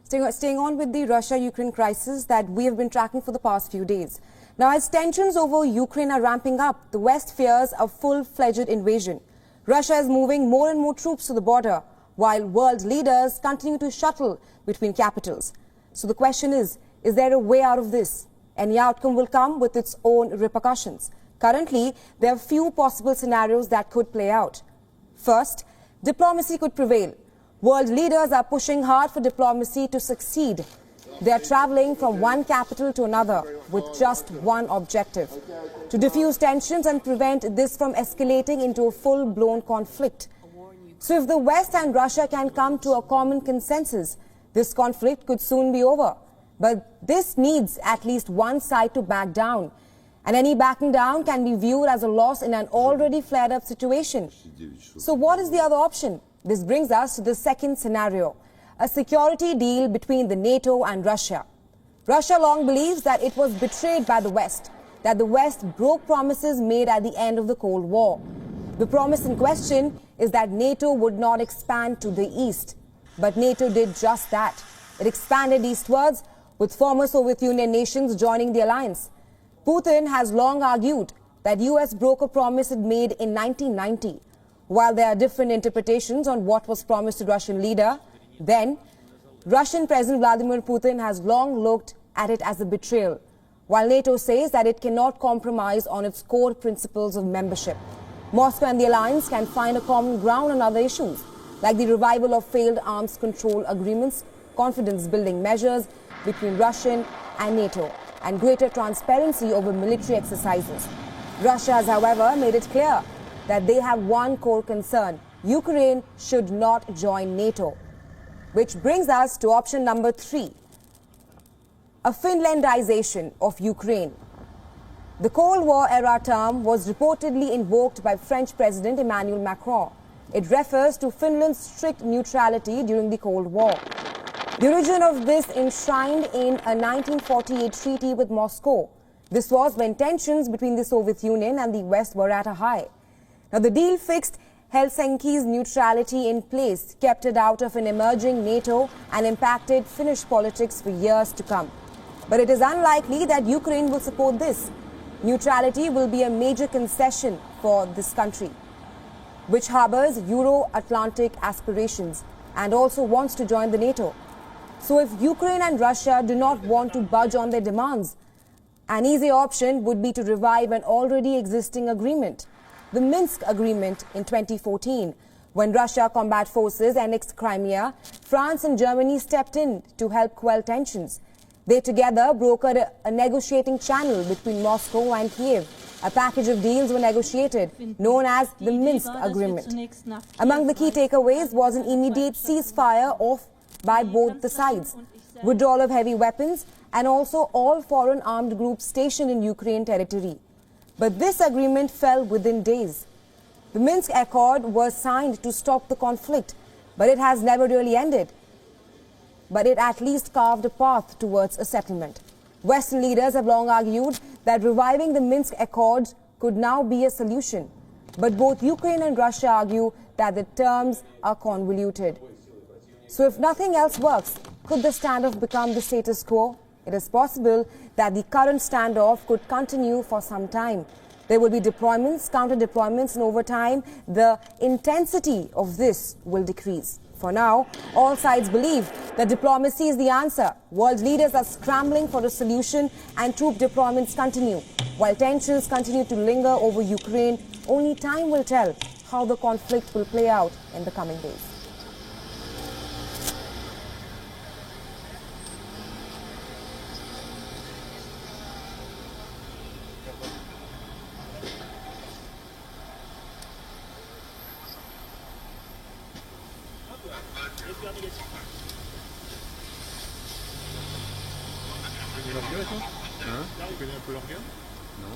Staying on with the Russia-Ukraine crisis that we have been tracking for the past few days. Now, as tensions over Ukraine are ramping up, the West fears a full-fledged invasion. Russia is moving more and more troops to the border, while world leaders continue to shuttle between capitals. So the question is there a way out of this? Any outcome will come with its own repercussions. Currently, there are few possible scenarios that could play out. First, diplomacy could prevail. World leaders are pushing hard for diplomacy to succeed. They are traveling from one capital to another with just one objective: to diffuse tensions and prevent this from escalating into a full-blown conflict. So if the West and Russia can come to a common consensus, this conflict could soon be over. But this needs at least one side to back down. And any backing down can be viewed as a loss in an already flared-up situation. So what is the other option? This brings us to the second scenario: a security deal between the NATO and Russia. Russia long believes that it was betrayed by the West, that the West broke promises made at the end of the Cold War. The promise in question is that NATO would not expand to the east. But NATO did just that. It expanded eastwards, with former Soviet Union nations joining the alliance. Putin has long argued that US broke a promise it made in 1990. While there are different interpretations on what was promised to Russian leader then, Russian President Vladimir Putin has long looked at it as a betrayal, while NATO says that it cannot compromise on its core principles of membership. Moscow and the alliance can find a common ground on other issues, like the revival of failed arms control agreements, confidence-building measures between Russian and NATO, and greater transparency over military exercises. Russia has, however, made it clear that they have one core concern: Ukraine should not join NATO. Which brings us to option number 3, a Finlandization of Ukraine. The Cold War era term was reportedly invoked by French President Emmanuel Macron. It refers to Finland's strict neutrality during the Cold War. The origin of this enshrined in a 1948 treaty with Moscow. This was when tensions between the Soviet Union and the West were at a high. Now, the deal fixed Helsinki's neutrality in place, kept it out of an emerging NATO, and impacted Finnish politics for years to come. But it is unlikely that Ukraine will support this. Neutrality will be a major concession for this country, which harbors Euro-Atlantic aspirations and also wants to join the NATO. So if Ukraine and Russia do not want to budge on their demands, an easy option would be to revive an already existing agreement, the Minsk Agreement in 2014. When Russia combat forces annexed Crimea, France and Germany stepped in to help quell tensions. They together brokered a negotiating channel between Moscow and Kiev. A package of deals were negotiated, known as the Minsk Agreement. Among the key takeaways was an immediate ceasefire by both the sides, withdrawal of heavy weapons, and also all foreign armed groups stationed in Ukraine territory. But this agreement fell within days. The Minsk Accord was signed to stop the conflict, but it has never really ended. But it at least carved a path towards a settlement. Western leaders have long argued that reviving the Minsk Accords could now be a solution. But both Ukraine and Russia argue that the terms are convoluted. So if nothing else works, could the standoff become the status quo? It is possible that the current standoff could continue for some time. There will be deployments, counter-deployments, and over time, the intensity of this will decrease. For now, all sides believe that diplomacy is the answer. World leaders are scrambling for a solution and troop deployments continue. While tensions continue to linger over Ukraine, only time will tell how the conflict will play out in the coming days. Tu connais un peu l'organe ? Non.